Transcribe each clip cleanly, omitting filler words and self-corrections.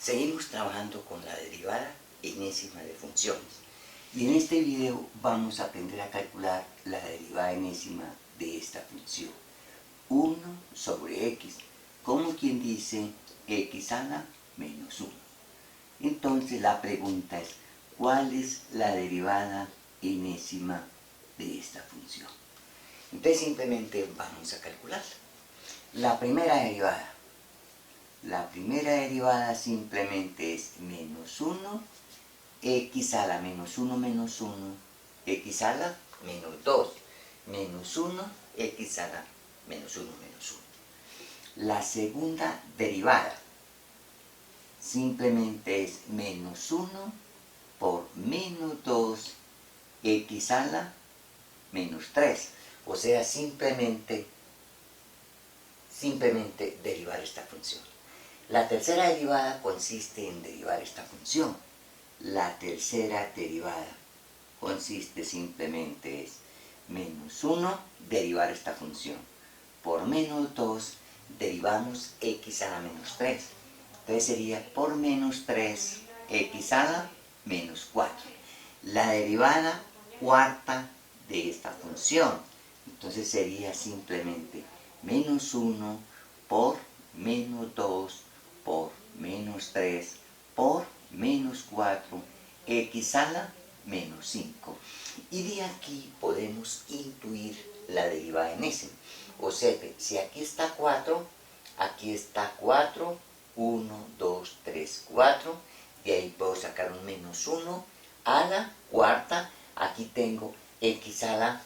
Seguimos trabajando con la derivada enésima de funciones. Y en este video vamos a aprender a calcular la derivada enésima de esta función. 1 sobre x, como quien dice x a la menos 1. Entonces la pregunta es, ¿cuál es la derivada enésima de esta función? Entonces simplemente vamos a calcularla. La primera derivada simplemente es menos 1, x a la menos 1 menos 1, x a la menos 2, menos 1, x a la menos 1 menos 1. La segunda derivada simplemente es menos 1 por menos 2, x a la menos 3. O sea, simplemente derivar esta función. La tercera derivada consiste en derivar esta función. La tercera derivada consiste simplemente es menos 1, derivar esta función. Por menos 2, derivamos x a la menos 3. Entonces sería por menos 3, x a la menos 4. La derivada cuarta de esta función. Entonces sería simplemente menos 1 por menos 2 por menos 3 por menos 4, x a la menos 5. Y de aquí podemos intuir la derivada enésima. O sea que si aquí está 4, aquí está 4, 1, 2, 3, 4. De ahí puedo sacar un menos 1 a la cuarta. Aquí tengo x a la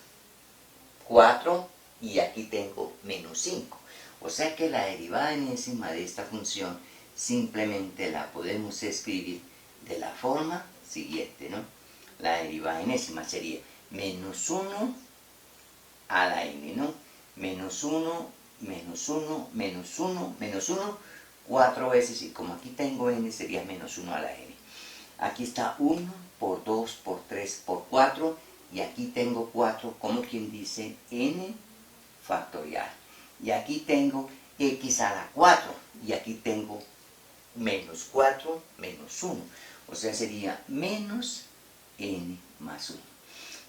4 y aquí tengo menos 5. O sea que la derivada enésima de esta función simplemente la podemos escribir de la forma siguiente, ¿no? La derivada enésima sería menos 1 a la n, ¿no? Menos 1, menos 1, menos 1, menos 1, 4 veces, y como aquí tengo n, sería menos 1 a la n. Aquí está 1 por 2 por 3 por 4, y aquí tengo 4, como quien dice n factorial. Y aquí tengo x a la 4, y aquí tengo menos 4 menos 1. O sea, sería menos n más 1.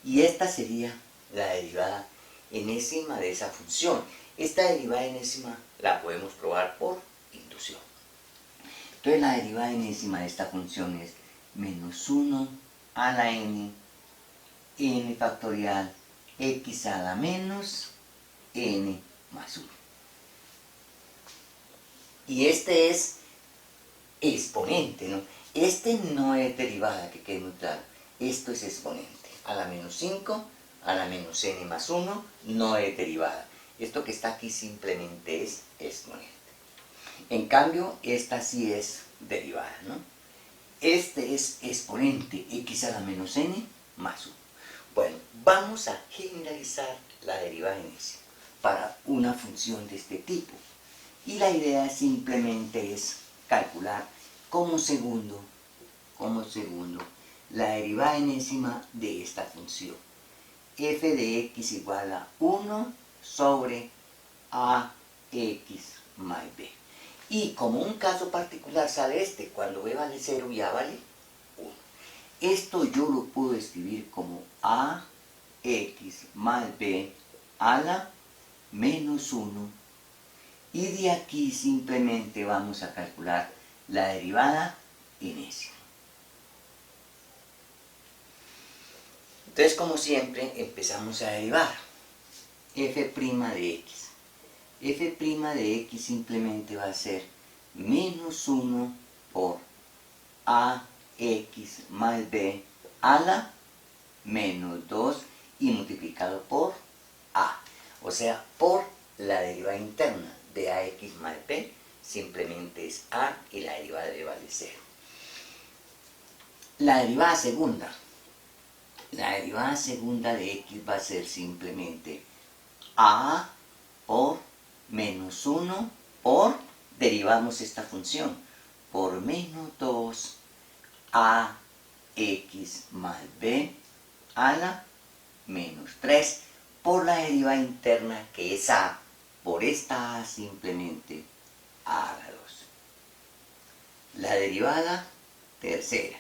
Y esta sería la derivada enésima de esa función. Esta derivada enésima la podemos probar por inducción. Entonces la derivada enésima de esta función es menos 1 a la n, n factorial, x a la menos n más 1. Y este es exponente, ¿no? Este no es derivada, que quede muy claro. Esto es exponente. A la menos 5, a la menos n más 1, no es derivada. Esto que está aquí simplemente es exponente. En cambio, esta sí es derivada, ¿no? Este es exponente, x a la menos n más 1. Bueno, vamos a generalizar la derivada enésima para una función de este tipo. Y la idea simplemente es calcular como segundo la derivada enésima de esta función. F de x igual a 1 sobre ax más b. Y como un caso particular sale este, cuando b vale 0 ya vale 1. Esto yo lo puedo escribir como ax más b a la menos 1. Y de aquí simplemente vamos a calcular la derivada enésima. Entonces, como siempre, empezamos a derivar. F' de x. F' de x simplemente va a ser menos 1 por ax más b a la menos 2 y multiplicado por a. O sea, por la derivada interna de ax más b simplemente es a y la derivada de b vale 0. La derivada segunda de x va a ser simplemente a por menos 1 por, derivamos esta función, por menos 2 ax más b a la menos 3 por la derivada interna que es a, por esta a simplemente a a la 2. la derivada tercera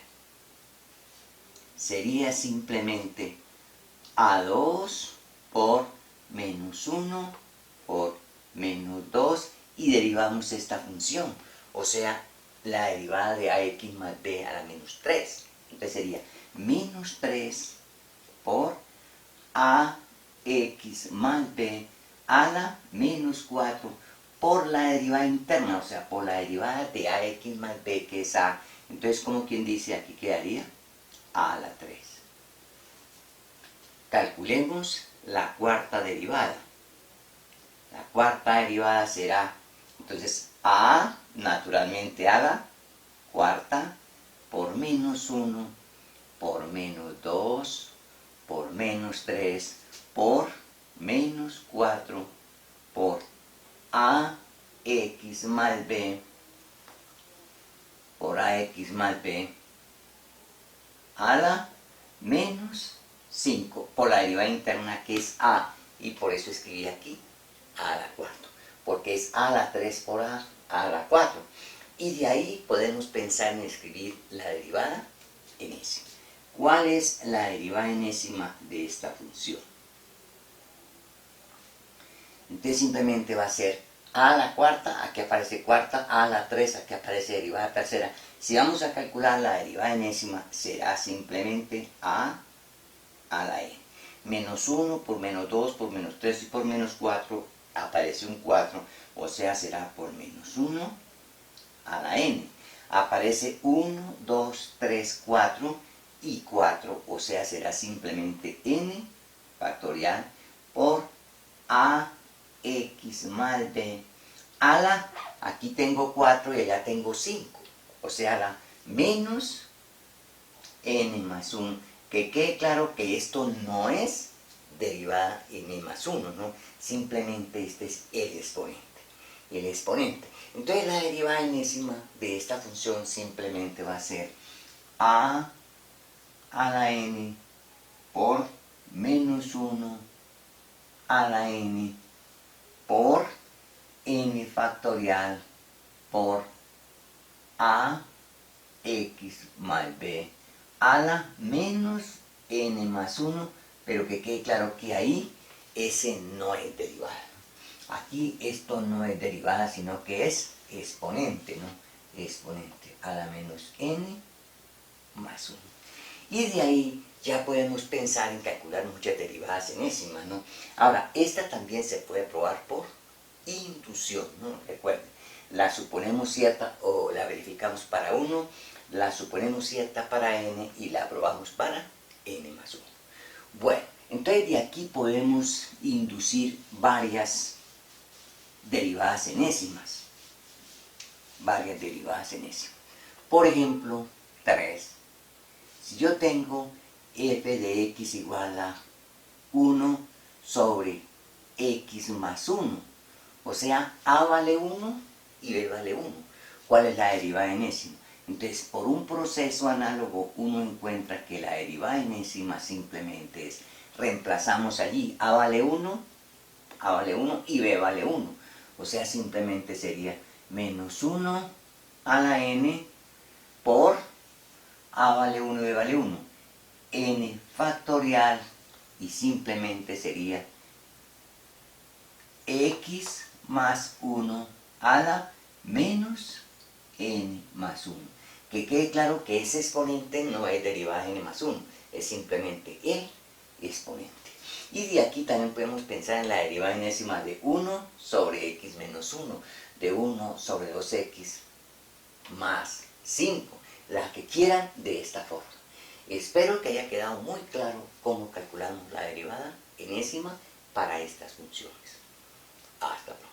sería simplemente a2 por menos 1 por menos 2 y derivamos esta función, o sea, la derivada de ax más b a la menos 3. Entonces sería menos 3 por ax más b a la menos 4 por la derivada interna, o sea, por la derivada de ax más b, que es a. Entonces, como quien dice, aquí quedaría a la 3. Calculemos la cuarta derivada. La cuarta derivada será, entonces, a, naturalmente, a la cuarta por menos 1 por menos 2 por menos 3 por menos 4 por ax más b por ax más b a la menos 5 por la derivada interna, que es a, y por eso escribí aquí a la 4, porque es a la 3 por a la 4, y de ahí podemos pensar en escribir la derivada enésima. ¿Cuál es la derivada enésima de esta función? Entonces simplemente va a ser a la cuarta, aquí aparece cuarta, a la 3, aquí aparece derivada tercera. Si vamos a calcular la derivada enésima, será simplemente a la n. Menos 1 por menos 2 por menos 3 y por menos 4, aparece un 4, o sea, será por menos 1 a la n. Aparece 1, 2, 3, 4 y 4, o sea, será simplemente n factorial por ax más b a la, aquí tengo 4 y allá tengo 5, o sea, la menos n más 1, que quede claro que esto no es derivada n más 1, ¿no? Simplemente este es el exponente. Entonces la derivada enésima de esta función simplemente va a ser a la n por menos 1 a la n por n factorial por ax más b a la menos n más 1, pero que quede claro que ahí ese no es derivada. Aquí esto no es derivada, sino que es exponente, ¿no? Exponente a la menos n más 1. Y de ahí ya podemos pensar en calcular muchas derivadas enésimas, ¿no? Ahora, esta también se puede probar por inducción, ¿no? Recuerden, la suponemos cierta o la verificamos para 1, la suponemos cierta para n y la probamos para n más 1. Bueno, entonces de aquí podemos inducir varias derivadas enésimas. Por ejemplo, 3. Si yo tengo f de x igual a 1 sobre x más 1, o sea, a vale 1 y b vale 1. ¿Cuál es la derivada enésima? Entonces, por un proceso análogo, uno encuentra que la derivada enésima simplemente es, reemplazamos allí a vale 1 y b vale 1. O sea, simplemente sería menos 1 a la n por a vale 1 y b vale 1. N factorial, y simplemente sería x más 1 a la menos n más 1. Que quede claro que ese exponente no es derivada de n más 1, es simplemente el exponente. Y de aquí también podemos pensar en la derivada enésima de 1 sobre x menos 1, de 1 sobre 2x más 5, la que quieran de esta forma. Espero que haya quedado muy claro cómo calculamos la derivada enésima para estas funciones. Hasta pronto.